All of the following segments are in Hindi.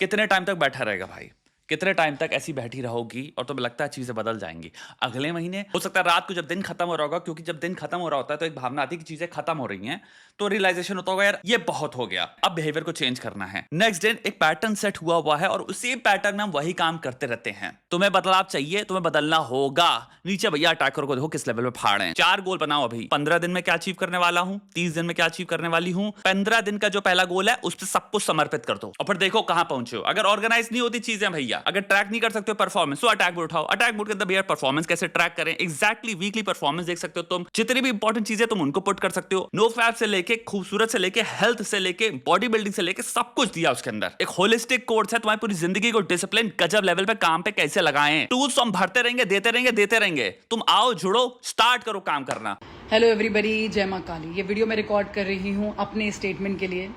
कितने टाइम तक बैठा रहेगा भाई? कितने टाइम तक ऐसी बैठी रहोगी? और तुम्हें लगता है चीजें बदल जाएंगी अगले महीने? हो सकता है रात को जब दिन खत्म हो रहा होगा, क्योंकि जब दिन खत्म हो रहा होता है तो एक भावना आती है कि चीजें खत्म हो रही हैं, तो रियलाइजेशन होता होगा यार ये बहुत हो गया, अब बिहेवियर को चेंज करना है। नेक्स्ट डे एक पैटर्न सेट हुआ है और उसी पैटर्न में हम वही काम करते रहते हैं। तुम्हें बदलाव चाहिए, तुम्हें बदलना होगा। नीचे भैया अटैकर को देखो किस लेवल पे फाड़ हैं। 4 गोल बनाओ अभी। 15 दिन में क्या अचीव करने वाला हूं, 30 दिन में क्या अचीव करने वाली हूं। 15 दिन का जो पहला गोल है उस पर सब कुछ समर्पित कर दो और फिर देखो कहां पहुंचे हो। अगर ऑर्गेनाइज नहीं होती चीजें भैया, अगर ट्रैक नहीं कर सकते हो परफॉर्मेंस, तो अटैक बोर्ड उठाओ। अटैक बोर्ड के अंदर भैया परफॉर्मेंस कैसे ट्रैक करें, एग्जैक्टली वीकली परफॉर्मेंस देख सकते हो तुम। जितनी भी इंपॉर्टेंट चीजें तुम उनको पुट कर सकते हो। नो फैब से लेके खूबसूरत से लेके हेल्थ से लेके बॉडी बिल्डिंग से लेके सब कुछ दिया उसके अंदर। एक होलिस्टिक कोर्स है तुम्हारी पूरी जिंदगी को डिसिप्लिन गजब लेवल पे काम पे कैसे लगाएं। टूल्स हम भरते रहेंगे, देते रहेंगे। तुम आओ, जुड़ो, स्टार्ट करो काम करना। हेलो एवरीबॉडी, जय मां काली। ये वीडियो मैं रिकॉर्ड कर रही हूँ अपने स्टेटमेंट के लिए।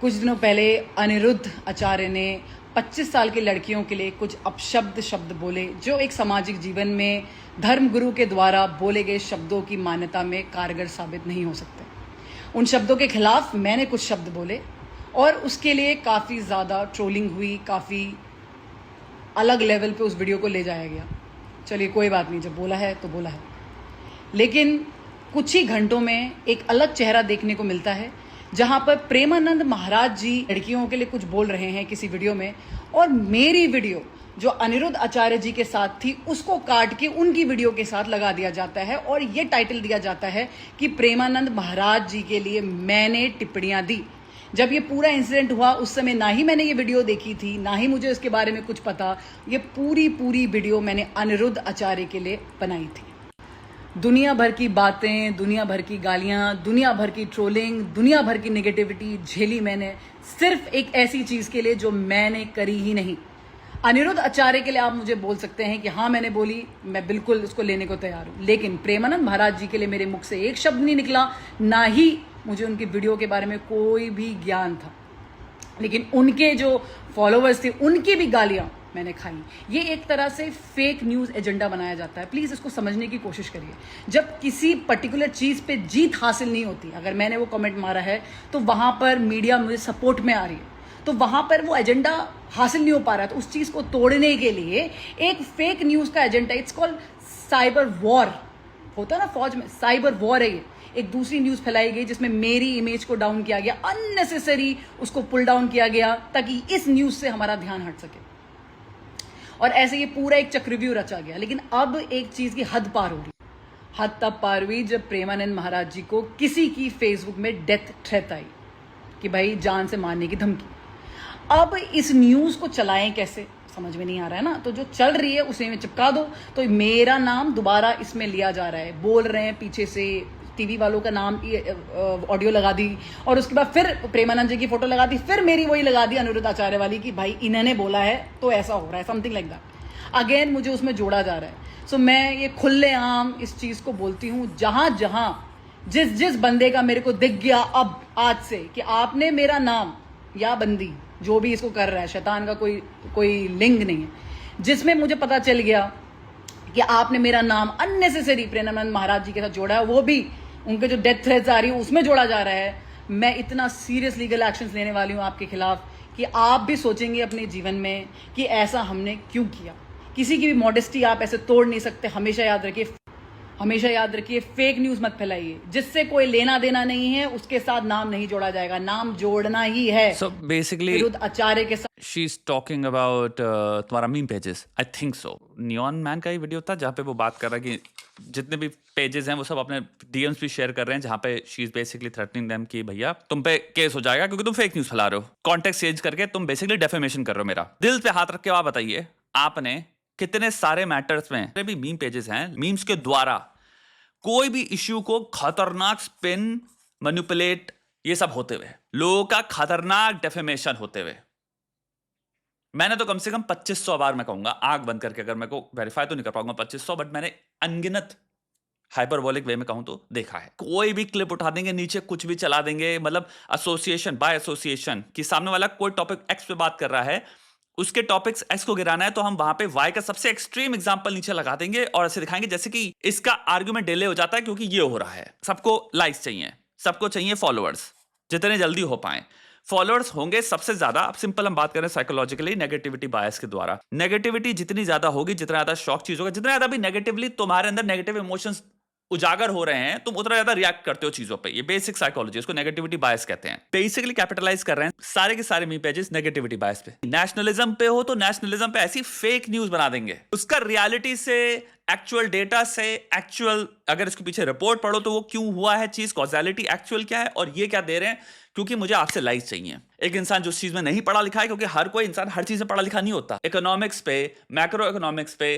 कुछ दिनों पहले अनिरुद्ध आचार्य ने 25 साल की लड़कियों के लिए कुछ अपशब्द शब्द बोले, जो एक सामाजिक जीवन में धर्मगुरु के द्वारा बोले गए शब्दों की मान्यता में कारगर साबित नहीं हो सकते। उन शब्दों के खिलाफ मैंने कुछ शब्द बोले और उसके लिए काफ़ी ज़्यादा ट्रोलिंग हुई, काफ़ी अलग लेवल पे उस वीडियो को ले जाया गया। चलिए कोई बात नहीं, जब बोला है तो बोला है। लेकिन कुछ ही घंटों में एक अलग चेहरा देखने को मिलता है, जहां पर प्रेमानंद महाराज जी लड़कियों के लिए कुछ बोल रहे हैं किसी वीडियो में, और मेरी वीडियो जो अनिरुद्ध आचार्य जी के साथ थी उसको काट के उनकी वीडियो के साथ लगा दिया जाता है और ये टाइटल दिया जाता है कि प्रेमानंद महाराज जी के लिए मैंने टिप्पणियां दी। जब ये पूरा इंसिडेंट हुआ उस समय ना ही मैंने ये वीडियो देखी थी, ना ही मुझे इसके बारे में कुछ पता। ये पूरी वीडियो मैंने अनिरुद्ध आचार्य के लिए बनाई थी। दुनिया भर की बातें, दुनिया भर की गालियां, दुनिया भर की ट्रोलिंग, दुनिया भर की नेगेटिविटी झेली मैंने, सिर्फ एक ऐसी चीज के लिए जो मैंने करी ही नहीं। अनिरुद्ध आचार्य के लिए आप मुझे बोल सकते हैं कि हाँ मैंने बोली, मैं बिल्कुल उसको लेने को तैयार हूं। लेकिन प्रेमानंद महाराज जी के लिए मेरे मुख से एक शब्द नहीं निकला, ना ही मुझे उनकी वीडियो के बारे में कोई भी ज्ञान था। लेकिन उनके जो फॉलोअर्स थे उनकी भी गालियां मैंने खाई। ये एक तरह से फेक न्यूज एजेंडा बनाया जाता है। प्लीज इसको समझने की कोशिश करिए। जब किसी पर्टिकुलर चीज पे जीत हासिल नहीं होती, अगर मैंने वो कमेंट मारा है तो वहां पर मीडिया मुझे सपोर्ट में आ रही है, तो वहां पर वो एजेंडा हासिल नहीं हो पा रहा, तो उस चीज को तोड़ने के लिए एक फेक न्यूज का agenda, it's called cyber war होता है ना फौज में, साइबर वॉर है ये। एक दूसरी न्यूज फैलाई गई जिसमें मेरी इमेज को डाउन किया गया, अननेसेसरी उसको पुल डाउन किया गया ताकि इस न्यूज से हमारा ध्यान हट सके, और ऐसे ये पूरा एक चक्रव्यूह रचा गया। लेकिन अब एक चीज की हद पार हो रही। हद तब पार हुई जब प्रेमानंद महाराज जी को किसी की फेसबुक में डेथ थ्रेट आई कि भाई जान से मारने की धमकी। अब इस न्यूज को चलाएं कैसे, समझ में नहीं आ रहा है ना। तो जो चल रही है उसे में चिपका दो। तो मेरा नाम दोबारा इसमें लिया जा रहा है, बोल रहे हैं पीछे से टीवी वालों का नाम, ऑडियो लगा दी, और उसके बाद फिर प्रेमानंद जी की फोटो लगा दी, फिर मेरी वही लगा दी अनिरुद्ध आचार्य वाली कि भाई इन्होंने बोला है तो ऐसा हो रहा है, समथिंग लाइक दैट। अगेन मुझे उसमें जोड़ा जा रहा है। सो मैं ये खुलेआम इस चीज को बोलती हूँ, जहां जहां जिस बंदे का मेरे को दिख गया अब आज से कि आपने मेरा नाम, या बंदी जो भी इसको कर रहा है, शैतान का कोई लिंग नहीं है, जिसमें मुझे पता चल गया कि आपने मेरा नाम अननेसेसरी प्रेमानंद महाराज जी के साथ जोड़ा है, वो भी उनके जो डेथ थ्रेट्स आ रही है उसमें जोड़ा जा रहा है, मैं इतना सीरियस लीगल एक्शंस लेने वाली हूं आपके खिलाफ कि आप भी सोचेंगे अपने जीवन में कि ऐसा हमने क्यों किया। किसी की भी मॉडेस्टी आप ऐसे तोड़ नहीं सकते। हमेशा याद रखिए, फेक न्यूज मत फैलाइए। जिससे कोई लेना देना नहीं है उसके साथ नाम नहीं जोड़ा जाएगा, नाम जोड़ना ही है। सो बेसिकली अनिरुद्ध आचार्य के साथ शी इज टॉकिंग अबाउट तुम्हारा meme pages, I think so. Neon man का ही वीडियो था जहाँ पे वो बात कर रहा है कि जितने भी पेजेस हैं वो सब अपने डीएम्स भी शेयर कर रहे हैं, जहाँ पे she is basically threatening them कि भैया तुम पे केस हो जाएगा क्योंकि तुम फेक न्यूज फैला रहे हो। कॉन्टेक्स्ट चेंज करके तुम बेसिकली डेफेमेशन कर रहे हो। मेरा दिल पे हाथ रख के आप बताइए, आपने कितने सारे मैटर्स में भी मीम पेजेस हैं, मीम्स के द्वारा कोई भी इश्यू को खतरनाक स्पिन, मैनिपुलेट, ये सब होते हुए, लोगों का खतरनाक डेफेमेशन होते हुए, मैंने तो कम से कम 2500 बार, मैं कहूंगा आंख बंद करके, अगर मैं को वेरीफाई तो नहीं कर पाऊंगा 2500, बट मैंने अनगिनत हाइपरबोलिक वे में कहूं तो देखा है। कोई भी क्लिप उठा देंगे, नीचे कुछ भी चला देंगे, मतलब एसोसिएशन बाय एसोसिएशन कि सामने वाला कोई टॉपिक एक्स पे बात कर रहा है, उसके टॉपिक्स एक्स को गिराना है तो हम वहां पे वाई का सबसे एक्सट्रीम एग्जांपल नीचे लगा देंगे और ऐसे दिखाएंगे जैसे कि इसका आर्गुमेंट डिले हो जाता है क्योंकि ये हो रहा है। सबको लाइक्स चाहिए, सबको चाहिए फॉलोअर्स, जितने जल्दी हो पाए। फॉलोअर्स होंगे सबसे ज्यादा, अब सिंपल हम बात करें साइकोलॉजिकली, नेगेटिविटी बायस के द्वारा। नेगेटिविटी जितनी ज्यादा होगी, जितना ज्यादा शॉक चीज होगा, जितना ज्यादा भी नेगेटिवली तुम्हारे अंदर नेगेटिव इमोशंस उजागर हो रहे हैं, तुम उतना ज्यादा रिएक्ट करते हो चीजों पे। ये बेसिक साइकोलॉजी, इसको नेगेटिविटी बायस कहते हैं। बेसिकली कैपिटलाइज कर रहे हैं सारे के सारे मी पेजेस नेगेटिविटी बायस पे। नेशनलिज्म पे हो तो नेशनलिज्म पे ऐसी फेक न्यूज बना देंगे, उसका रियलिटी से, एक्चुअल डेटा से, एक्चुअल अगर इसके पीछे रिपोर्ट पढ़ो तो वो क्यों हुआ है चीज, कॉजेलिटी एक्चुअल क्या है, और ये क्या दे रहे हैं क्योंकि मुझे आपसे लाइक्स चाहिए। एक इंसान जो उस चीज में नहीं पढ़ा लिखा है, क्योंकि हर कोई इंसान हर चीज में पढ़ा लिखा नहीं होता, इकोनॉमिक्स पे, मैक्रो इकोनॉमिक्स पे,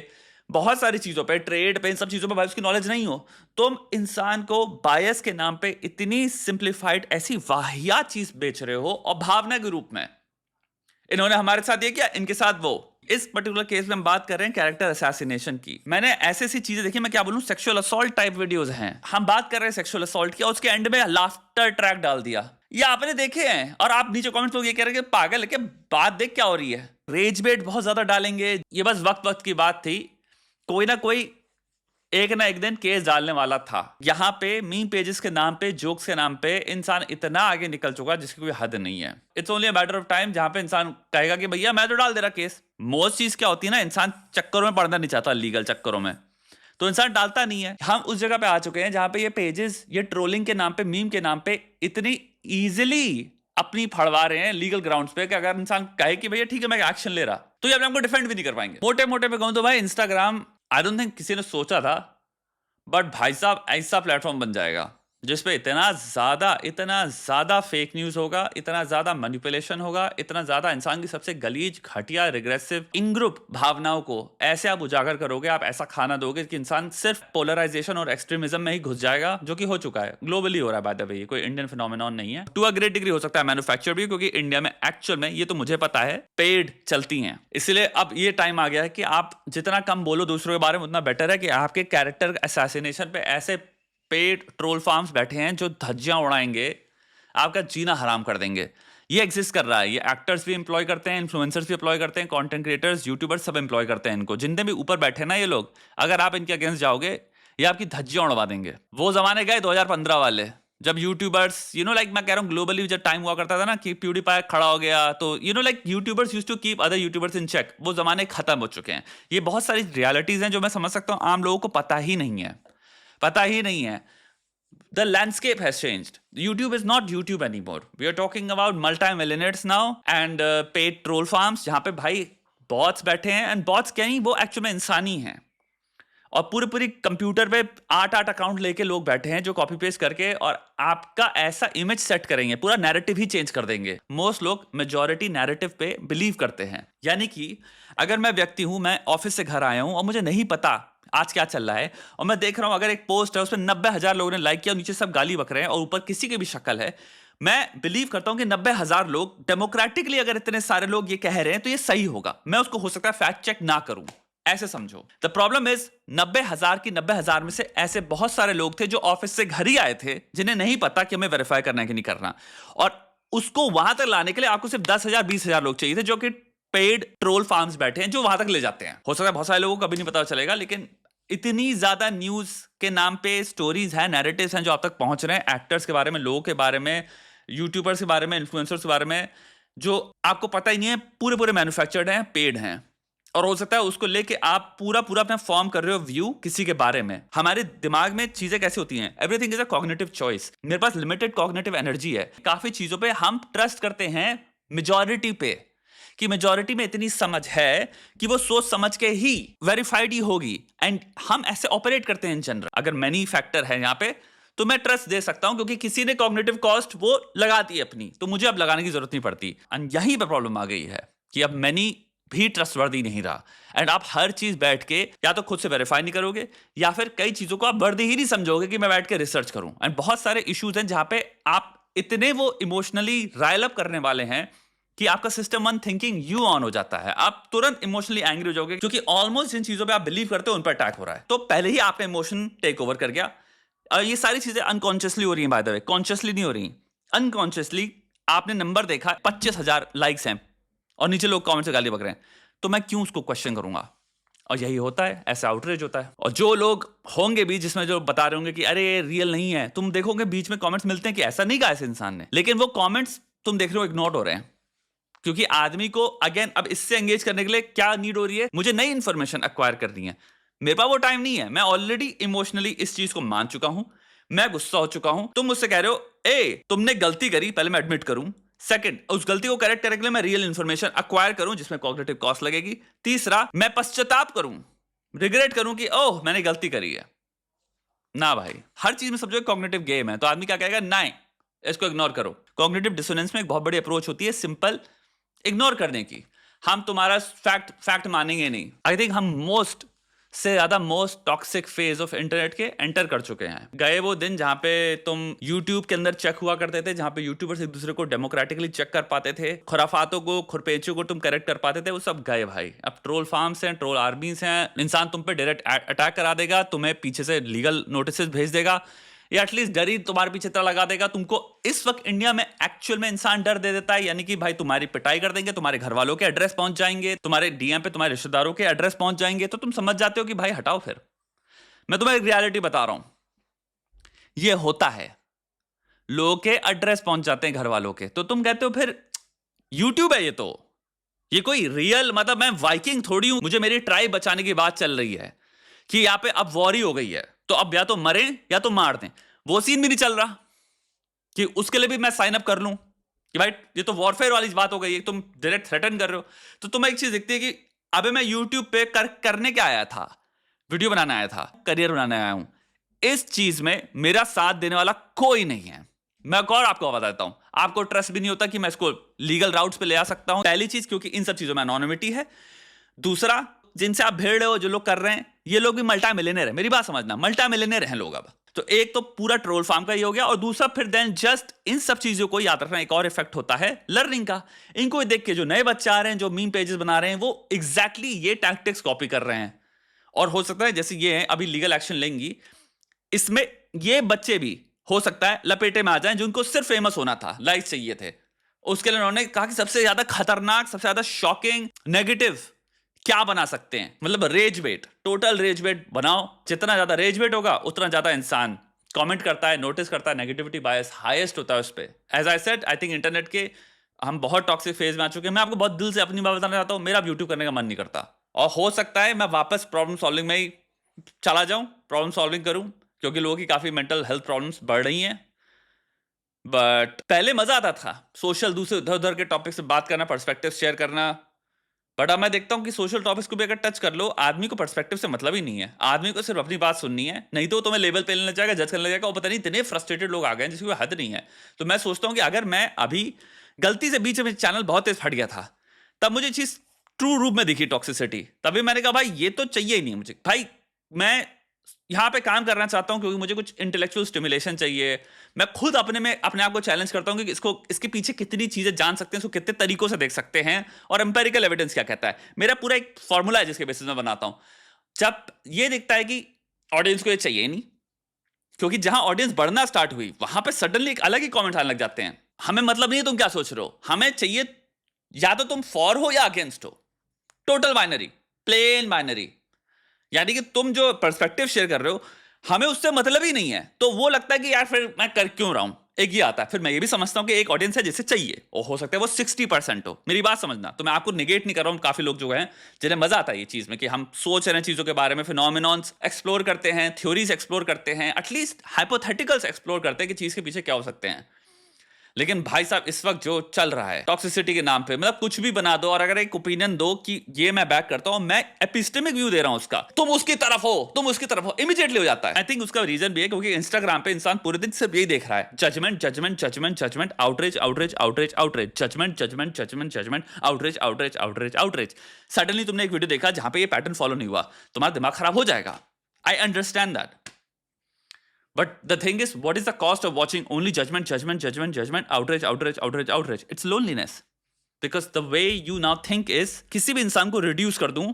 बहुत सारी चीजों पे, ट्रेड पे, इन सब चीजों पे भाई उसकी नॉलेज नहीं हो, तुम इंसान को बायस के नाम पे इतनी सिंप्लीफाइड ऐसी वाहियात चीज बेच रहे हो, और भावना के रूप में। इन्होंने हमारे साथ ये किया, इनके साथ वो। इस पर्टिकुलर केस में हम बात कर रहे हैं कैरेक्टर असैसिनेशन की। मैंने ऐसी ऐसी चीजें देखी, मैं क्या बोलूं, सेक्सुअल असॉल्ट टाइप वीडियोस हैं। हम बात कर रहे हैं सेक्सुअल असॉल्ट की, और उसके एंड में लाफ्टर ट्रैक डाल दिया। ये आपने देखे हैं, और आप नीचे कमेंट्स लोग ये कह रहे हैं कि पागल है, कि बात देख क्या हो रही है। रेज बेट बहुत ज्यादा डालेंगे, ये बस वक्त वक्त की बात थी। कोई ना कोई एक ना एक दिन केस डालने वाला था। यहां पे मीम पेजेस के नाम पे, जोक्स के नाम पे इंसान इतना आगे निकल चुका जिसकी कोई हद नहीं है। It's only a matter of time जहां पे इंसान कहेगा कि भैया मैं तो डाल दे रहा केस। मोस्ट चीज क्या होती है ना, इंसान चक्करों में पड़ना नहीं चाहता, लीगल चक्करों में, तो इंसान डालता नहीं है। हम उस जगह पे आ चुके हैं जहां पे ये पेजेस, ये ट्रोलिंग के नाम पे, मीम के नाम पे इतनी इजिली अपनी फड़वा रहे हैं लीगल ग्राउंड्स पे, कि अगर इंसान कहे कि भैया ठीक है मैं एक्शन ले रहा, तो ये अपने आपको डिफेंड भी नहीं कर पाएंगे। मोटे मोटे पे कहूं तो भाई इंस्टाग्राम, आई डोंट थिंक किसी ने सोचा था, बट भाई साहब ऐसा प्लेटफॉर्म बन जाएगा जिसपे इतना ज्यादा फेक न्यूज होगा, इतना ज्यादा मैनिपुलेशन होगा, इतना ज्यादा इंसान की सबसे गलीज, घटिया, रिग्रेसिव, इन ग्रुप भावनाओं को ऐसे आप उजागर करोगे, आप ऐसा खाना दोगे कि इंसान सिर्फ पोलराइजेशन और एक्सट्रीमिज्म में ही घुस जाएगा, जो कि हो चुका है, ग्लोबली हो रहा है। बाय द वे ये कोई इंडियन फिनोमेनॉन नहीं है। टू अ ग्रेट डिग्री हो सकता है मैन्युफैक्चर भी, क्योंकि इंडिया में एक्चुअल में, ये तो मुझे पता है, पेड चलती हैं। इसलिए अब ये टाइम आ गया है कि आप जितना कम बोलो दूसरों के बारे में, उतना बेटर है कि आपके कैरेक्टर असैसिनेशन पे ऐसे पेड ट्रोल फार्म्स बैठे हैं जो धज्जियां उड़ाएंगे, आपका जीना हराम कर देंगे। ये एग्जिस्ट कर रहा है। ये एक्टर्स भी एम्प्लॉय करते हैं, इन्फ्लुएंसर्स भी एम्प्लॉय करते हैं, कंटेंट क्रिएटर्स, यूट्यूबर्स सब एम्प्लॉय करते हैं इनको। जितने भी ऊपर बैठे ना ये लोग, अगर आप इनके अगेंस्ट जाओगे, ये आपकी धज्जियां उड़वा देंगे। वो जमाने गए 2015 वाले, जब यूट्यूबर्स, लाइक मैं कह रहा हूँ ग्लोबली जब टाइम हुआ करता था ना कि प्यूडीपाई खड़ा हो गया, तो like YouTubers used to keep other YouTubers in check. वो जमाने खत्म हो चुके हैं। ये बहुत सारी रियलिटीज हैं जो मैं समझ सकता हूँ, आम लोगों को पता ही नहीं है। The landscape has changed. YouTube is not YouTube anymore. We are talking about multi-millionaires now and paid troll farms, जहां पे भाई bots बैठे हैं, and bots क्या नहीं, वो एक्चुअल में इंसानी हैं, और पूरी कंप्यूटर पे 8 अकाउंट लेके लोग बैठे हैं जो कॉपी पेस्ट करके और आपका ऐसा इमेज सेट करेंगे, पूरा नैरेटिव ही चेंज कर देंगे। मोस्ट लोग मेजॉरिटी नैरेटिव पे बिलीव करते हैं। यानी कि अगर मैं व्यक्ति हूं, मैं ऑफिस से घर आया हूं और मुझे नहीं पता आज क्या चल रहा है, और मैं देख रहा हूं अगर एक पोस्ट है उस पर 90,000 लोगों ने लाइक किया, नीचे सब गाली बक रहे हैं और ऊपर किसी की भी शक्ल है, मैं बिलीव करता हूं कि 90,000 लोग डेमोक्रेटिकली, अगर इतने सारे लोग ये कह रहे हैं तो ये सही होगा। मैं उसको हो सकता है फैक्ट चेक ना करूं, ऐसे समझो। द प्रॉब्लम इज 90,000 की 90,000 में से ऐसे बहुत सारे लोग थे जो ऑफिस से घर ही आए थे, जिन्हें नहीं पता कि हमें वेरीफाई करना है कि नहीं करना, और उसको वहां तक लाने के लिए आपको सिर्फ 10,000 20,000 लोग चाहिए थे, जो कि पेड ट्रोल फार्म्स बैठे हैं जो वहां तक ले जाते हैं। हो सकता है बहुत सारे लोगों को कभी नहीं पता चलेगा, लेकिन इतनी ज्यादा न्यूज के नाम पे स्टोरीज हैं, नैरेटिव्स हैं जो आप तक पहुंच रहे हैं, एक्टर्स के बारे में, लोगों के बारे में, यूट्यूबर्स के बारे में, इन्फ्लुएंसर्स के बारे में, जो आपको पता ही नहीं है, पूरे मैन्युफैक्चर्ड हैं, पेड हैं, और हो सकता है उसको लेके आप पूरा अपना फॉर्म कर रहे हो व्यू किसी के बारे में। हमारे दिमाग में चीजें कैसे होती हैं, everything is a cognitive choice. मेरे पास लिमिटेड कॉग्निटिव एनर्जी है, काफी चीजों पे हम ट्रस्ट करते हैं मेजॉरिटी पे, कि मेजॉरिटी में इतनी समझ है कि वो सोच समझ के ही वेरीफाइड ही होगी, एंड हम ऐसे ऑपरेट करते हैं इन जनरल। अगर मैनी फैक्टर है यहाँ पे तो मैं ट्रस्ट दे सकता हूं, क्योंकि किसी ने कॉग्निटिव कॉस्ट वो लगाती है अपनी, तो मुझे अब लगाने की जरूरत नहीं पड़ती। एंड यहीं पे प्रॉब्लम आ गई है कि अब मैनी भी ट्रस्टवर्दी नहीं रहा, एंड आप हर चीज बैठ के या तो खुद से वेरीफाई नहीं करोगे, या फिर कई चीजों को आप वर्दी ही नहीं समझोगे कि मैं बैठ के रिसर्च करूं। एंड बहुत सारे इश्यूज हैं जहां पे आप इतने वो इमोशनली रायल अप करने वाले हैं कि आपका system one thinking you on हो जाता है, आप तुरंत इमोशनली एंग्री हो जाओगे, क्योंकि ऑलमोस्ट जिन चीजों पे आप बिलीव करते हो उन पर अटैक हो रहा है, तो पहले ही आपका इमोशन टेक ओवर कर गया। ये सारी चीजें अनकॉन्शियसली हो रही हैं, बाय द वे, कॉन्शियसली नहीं हो रही, अनकॉन्शियसली। आपने नंबर देखा 25,000 लाइक्स हैं और नीचे लोग कमेंट से गाली बक रहे हैं, तो मैं क्यों उसको क्वेश्चन करूंगा? और यही होता है, ऐसा आउटरीच होता है। और जो लोग होंगे भी जिसमें जो बता रहे होंगे कि अरे ये रियल नहीं है, तुम देखोगे बीच में कमेंट्स मिलते हैं कि ऐसा नहीं कहा इस इंसान ने, लेकिन वो कमेंट्स तुम देख रहे हो इग्नोर हो रहे हैं, क्योंकि आदमी को अगेन अब इससे एंगेज करने के लिए क्या नीड हो रही है, मुझे नई इंफॉर्मेशन एक्वायर करनी है, मेरे पास वो टाइम नहीं है, मैं ऑलरेडी इमोशनली इस चीज को मान चुका हूं, मैं गुस्सा हो चुका हूं, तुम मुझसे कह रहे हो ए तुमने गलती करी, पहले मैं एडमिट करूं, सेकंड उस गलती को करेक्ट करने के लिए मैं रियल इंफॉर्मेशन एक्वायर करूं जिसमें कॉग्निटिव कॉस्ट लगेगी, तीसरा मैं पश्चाताप करूं, रिग्रेट करूं कि ओह मैंने गलती करी है। ना भाई, हर चीज में समझो कॉग्निटिव गेम है, तो आदमी क्या कहेगा, नहीं इसको इग्नोर करो। कॉग्निटिव डिसोनेंस में एक बहुत बड़ी अप्रोच होती है सिंपल इग्नोर करने की, हम तुम्हारा फैक्ट मानेंगे नहीं। आई थिंक हम most toxic phase of internet के एंटर कर चुके हैं। गए वो दिन जहां पे तुम यूट्यूब के अंदर चेक हुआ करते थे, जहां पे यूट्यूबर्स एक दूसरे को डेमोक्रेटिकली चेक कर पाते थे, खुराफातों को खुरपेचों को तुम करेक्ट कर पाते थे, वो सब गए भाई। अब ट्रोल फार्म्स हैं, ट्रोल आर्मीज हैं, इंसान तुम पे डायरेक्ट अटैक करा देगा, तुम्हें पीछे से लीगल नोटिस भेज देगा, या एटलीस्ट डर ही तुम्हारे पीछे तरह लगा देगा तुमको। इस वक्त इंडिया में एक्चुअल में इंसान डर दे देता है, यानी कि भाई तुम्हारी पिटाई कर देंगे, तुम्हारे घर वालों के एड्रेस पहुंच जाएंगे, तुम्हारे डीएम पे तुम्हारे रिश्तेदारों के एड्रेस पहुंच जाएंगे, तो तुम समझ जाते हो कि भाई हटाओ। फिर मैं तुम्हें एक रियलिटी बता रहा हूं, ये होता है, लोगों के एड्रेस पहुंच जाते हैं घर वालों के, तो तुम कहते हो फिर यूट्यूब है ये कोई रियल, मतलब मैं वाइकिंग थोड़ी हूं, मुझे मेरी ट्राइब बचाने की बात चल रही है कि यहां पे अब वॉर ही हो गई है, तो अब या तो मरे या तो मार दें। वो सीन भी नहीं चल रहा कि उसके लिए भी मैं साइन अप कर लूं कि भाई ये तो वॉरफेयर वाली बात हो गई है, तुम डायरेक्ट थ्रेटन कर रहे हो। तो तुम्हें एक चीज दिखती है कि अबे मैं यूट्यूब पे करने क्या आया था, वीडियो बनाने आया था, करियर बनाने आया हूं, इस चीज में मेरा साथ देने वाला कोई नहीं है। मैं एक और आपको बताता हूं, आपको ट्रस्ट भी नहीं होता कि मैं इसको लीगल राउट्स पे ले आ सकता हूं। पहली चीज, क्योंकि इन सब चीजों में एनोनिमिटी है। दूसरा, जिनसे आप भेड़ रहे हो, जो लोग कर रहे हैं, ये लोग भी मल्टा मिलियनेयर है, मेरी बात समझना, मल्टा मिलियनेयर हैं लोग अब। तो एक तो पूरा ट्रोल फार्म का ही हो गया, और दूसरा फिर देन जस्ट इन सब चीजों को याद रखना, एक और इफेक्ट होता है लर्निंग का। इनको देख के जो नए बच्चे आ रहे हैं, जो मीम पेजेस बना रहे हैं, वो एग्जैक्टली ये टैक्टिक्स कॉपी कर रहे हैं। और हो सकता है जैसे ये है, अभी लीगल एक्शन लेंगी, इसमें ये बच्चे भी हो सकता है लपेटे में आ जाएं, जिनको सिर्फ फेमस होना था, लाइक्स चाहिए थे। उसके लिए उन्होंने कहा कि सबसे ज्यादा खतरनाक, सबसे ज्यादा शॉकिंग, नेगेटिव क्या बना सकते हैं, मतलब रेज बेट, टोटल रेज बेट बनाओ। जितना ज्यादा रेज बेट होगा उतना ज्यादा इंसान कमेंट करता है, नोटिस करता है, नेगेटिविटी बायस हाईएस्ट होता है उस पर। As I said, I think internet के हम बहुत टॉक्सिक फेज में आ चुके हैं। मैं आपको बहुत दिल से अपनी बात बताना चाहता हूं, मेरा अब यूट्यूब करने का मन नहीं करता, और हो सकता है मैं वापस प्रॉब्लम सॉल्विंग में ही चला जाऊं, प्रॉब्लम सॉल्विंग करूं, क्योंकि लोगों की काफी मेंटल हेल्थ प्रॉब्लम्स बढ़ रही हैं। बट पहले मजा आता था सोशल, दूसरे उधर उधर के टॉपिक से बात करना, पर्सपेक्टिव शेयर करना। बट अब मैं देखता हूं कि सोशल टॉपिक्स को भी अगर टच कर लो, आदमी को पर्सपेक्टिव से मतलब ही नहीं है, आदमी को सिर्फ अपनी बात सुननी है, नहीं तो तुम्हें लेवल पे लेना चाहेगा, जज करने लग जाएगा। वो पता नहीं इतने फ्रस्ट्रेटेड लोग आ गए हैं जिसकी कोई हद नहीं है। तो मैं सोचता हूं कि अगर मैं अभी गलती से बीच में चैनल बहुत तेज फट गया था, तब मुझे चीज ट्रू रूप में दिखी टॉक्सिसिटी, तभी मैंने कहा भाई ये तो चाहिए ही नहीं मुझे। भाई मैं यहां पे काम करना चाहता हूं क्योंकि मुझे कुछ इंटेलेक्चुअल स्टिमुलेशन चाहिए। मैं खुद अपने आप को चैलेंज करता हूं कि इसके पीछे कितनी चीजें जान सकते हैं, इसको कितने तरीकों से देख सकते हैं, और एम्पेरिकल एविडेंस क्या कहता है। मेरा पूरा एक फॉर्मूला है जिसके बेसिस में बनाता हूं। जब ये दिखता है कि ऑडियंस को ये चाहिए नहीं, क्योंकि जहां ऑडियंस बढ़ना स्टार्ट हुई वहां पे सडनली एक अलग ही कमेंट आने लग जाते हैं, हमें मतलब नहीं है तुम क्या सोच रहे हो, हमें चाहिए या तो तुम फॉर हो या अगेंस्ट हो, टोटल बाइनरी, प्लेन बाइनरी। यानी कि तुम जो पर्सपेक्टिव शेयर कर रहे हो हमें उससे मतलब ही नहीं है, तो वो लगता है कि यार फिर मैं कर क्यों रहा हूं। एक ही आता है। फिर मैं ये भी समझता हूं कि एक ऑडियंस है जिसे चाहिए, और हो सकता है वो 60% हो, मेरी बात समझना। तो मैं आपको निगेट नहीं कर रहा हूं, काफी लोग जो हैं जिन्हें मजा आता है ये चीज में कि हम सोच रहे हैं चीजों के बारे में, फिनोमिनॉन्स एक्सप्लोर करते हैं, थ्योरीज एक्सप्लोर करते हैं, एटलीस्ट हाइपोथेटिकल्स एक्सप्लोर करते हैं कि चीज के पीछे क्या हो सकते हैं। लेकिन भाई साहब इस वक्त जो चल रहा है टॉक्सिसिटी के नाम पे, मतलब कुछ भी बना दो और अगर एक ओपिनियन दो कि ये मैं बैक करता हूं, मैं एपिस्टेमिक व्यू दे रहा हूं उसका, तुम उसकी तरफ हो, तुम उसकी तरफ हो, इमीडिएटली हो जाता है। आई थिंक उसका रीजन भी है क्योंकि इंस्टाग्राम पे इंसान पूरे दिन सिर्फ यही देख रहा है, judgement judgement judgement judgement, outreach outreach outreach outreach, judgement judgement judgement judgement, outreach outreach outreach outreach. Suddenly तुमने एक वीडियो देखा जहां पे ये पैटर्न फॉलो नहीं हुआ, तुम्हारा दिमाग खराब हो जाएगा। I understand that. But the thing is, what is the cost of watching only judgment, judgment, judgment, judgment, outrage, outrage, outrage, outrage? It's loneliness. Because the way you now think is, किसी भी इंसान को reduce कर दूं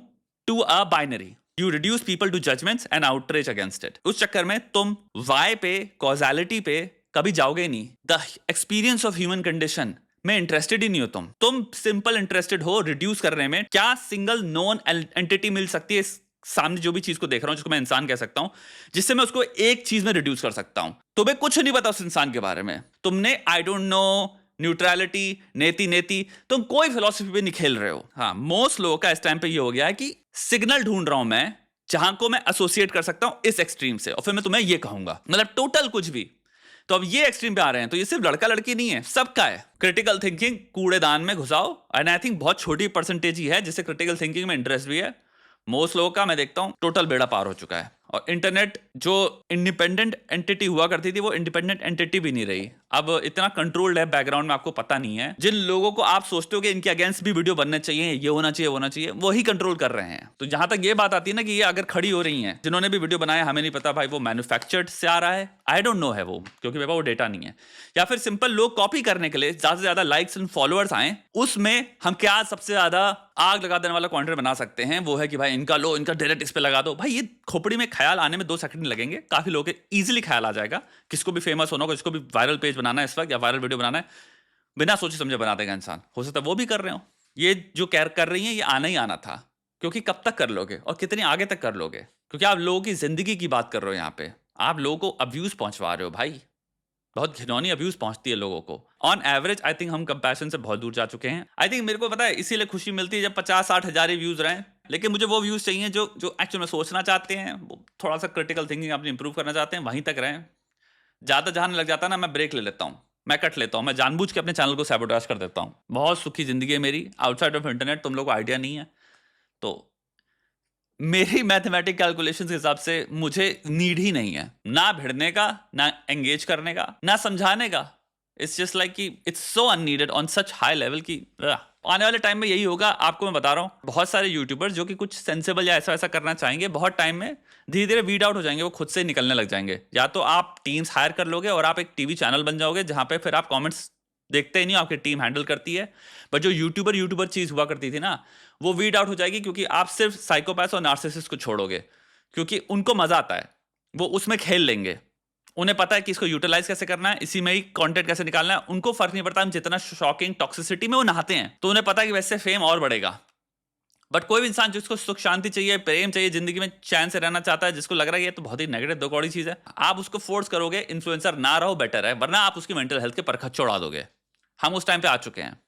to a binary. You reduce people to judgments and outrage against it. उस चक्कर में तुम why पे, causality पे कभी जाओगे नहीं। The experience of human condition में इंटरेस्टेड ही नहीं हो तुम सिंपल इंटरेस्टेड हो रिड्यूस करने में, क्या सिंगल नॉन एंटिटी मिल सकती है सामने जो भी चीज को देख रहा हूं, जिसको मैं इंसान कह सकता हूं, जिससे मैं उसको एक चीज में रिड्यूस कर सकता हूं। तुम्हें कुछ नहीं पता उस इंसान के बारे में, तुमने आई डोंट नो न्यूट्रलिटी, नेति नेति, तुम कोई फिलॉसफी पे नहीं खेल रहे हो। हाँ, मोस्ट लोगों का इस टाइम पे ये हो गया है कि सिग्नल ढूंढ रहा हूं मैं जहां को मैं एसोसिएट कर सकता हूं इस एक्सट्रीम से, और फिर मैं तुम्हें ये कहूंगा, मतलब टोटल कुछ भी। तो अब ये एक्सट्रीम पे आ रहे हैं, तो ये सिर्फ लड़का लड़की नहीं है, सबका है। क्रिटिकल थिंकिंग कूड़ेदान में घुसाओ, एंड आई थिंक बहुत छोटी परसेंटेज ही है जिसे क्रिटिकल थिंकिंग में इंटरेस्ट भी है। मोस्ट लोगों का मैं देखता हूं टोटल बेड़ा पार हो चुका है, और इंटरनेट जो इंडिपेंडेंट एंटिटी हुआ करती थी वो इंडिपेंडेंट एंटिटी भी नहीं रही। अब इतना कंट्रोल्ड है बैकग्राउंड में, आपको पता नहीं है। जिन लोगों को आप सोचते हो कि इनके अगेंस्ट भी वीडियो बनने चाहिए, ये होना चाहिए, होना चाहिए, वही कंट्रोल कर रहे हैं। तो जहां तक ये बात आती है ना कि ये अगर खड़ी हो रही हैं, जिन्होंने भी वीडियो बनाया, हमें नहीं पता भाई वो मैन्युफैक्चर्ड से आ रहा है, आई डोंट नो है वो, क्योंकि मेरे पास वो डेटा नहीं है, या फिर सिंपल लोग कॉपी करने के लिए ज्यादा से ज्यादा लाइक्स एंड फॉलोअर्स आए, उसमें हम क्या सबसे ज्यादा आग लगा देने वाला कंटेंट बना सकते हैं, वो है कि भाई इनका लो, इनका डायरेक्ट इस पे लगा दो। भाई ये खोपड़ी में ख्याल आने में 2 सेकंड लगेंगे, काफी लोगों के इजीली ख्याल आ जाएगा। किसको भी फेमस होना होगा, किसको भी वायरल पेज बनाना है इस वक्त, या वायरल वीडियो बनाना है, बिना सोचे समझे बना देगा इंसान। हो सकता है वो भी कर रहे हो। ये जो कर रही है, ये आना ही आना था, क्योंकि कब तक कर लोगे और कितनी आगे तक कर लोगे, क्योंकि आप लोगों की जिंदगी की बात कर रहे हो यहाँ पे। आप लोगों को अब्यूज पहुंचवा रहे हो भाई, बहुत घिनौनी अब्यूज पहुंचती है लोगों को। ऑन एवरेज आई थिंक हम कंपैरिजन से बहुत दूर जा चुके हैं। आई थिंक मेरे को पता है इसीलिए खुशी मिलती है जब 50-60 हजार व्यूज रहे, लेकिन मुझे वो व्यूज चाहिए जो एक्चुअल में सोचना चाहते हैं, वो थोड़ा सा क्रिटिकल थिंकिंग अपनी इंप्रूव करना चाहते हैं, वहीं तक रहें। ज्यादा जहां लग जाता है ना, मैं ब्रेक ले लेता हूँ, मैं कट लेता हूँ, मैं जानबूझ के अपने चैनल को सैबोटाज कर देता हूँ। बहुत सुखी जिंदगी है मेरी आउटसाइड ऑफ इंटरनेट, तुम लोग को आइडिया नहीं है। तो मेरी मैथमेटिक कैलकुलेशन के हिसाब से मुझे नीड ही नहीं है ना भिड़ने का, ना एंगेज करने का, ना समझाने का। इट्स जस्ट लाइक कि it's so unneeded on such high level की आने वाले टाइम में यही होगा। आपको मैं बता रहा हूँ, बहुत सारे यूट्यूबर्स जो कि कुछ सेंसेबल या ऐसा ऐसा करना चाहेंगे, बहुत टाइम में धीरे धीरे वीड आउट हो जाएंगे, वो खुद से निकलने लग जाएंगे। या तो आप टीम्स हायर कर लोगे और आप एक टीवी चैनल बन जाओगे जहां पे फिर आप कमेंट्स देखते ही नहीं, आपकी टीम हैंडल करती है। बट जो यूट्यूबर चीज हुआ करती थी ना, वो वीड आउट हो जाएगी, क्योंकि आप सिर्फ साइकोपैथ और नार्सिसिस्ट को छोड़ोगे, क्योंकि उनको मजा आता है, वो उसमें खेल लेंगे। उन्हें पता है कि इसको यूटिलाइज कैसे करना है, इसी में ही कंटेंट कैसे निकालना है। उनको फर्क नहीं पड़ता हम जितना शॉकिंग टॉक्सिसिटी में वो नहाते हैं, तो उन्हें पता है कि वैसे फेम और बढ़ेगा। बट कोई भी इंसान जिसको सुख शांति चाहिए, प्रेम चाहिए, जिंदगी में चैन से रहना चाहता है, जिसको लग रहा है ये तो बहुत ही नेगेटिव दो कौड़ी चीज है, आप उसको फोर्स करोगे, इन्फ्लुएंसर ना रहो बेटर है, वरना आप उसकी मेंटल हेल्थ के परखच चढ़ा दोगे। हम उस टाइम पे आ चुके हैं।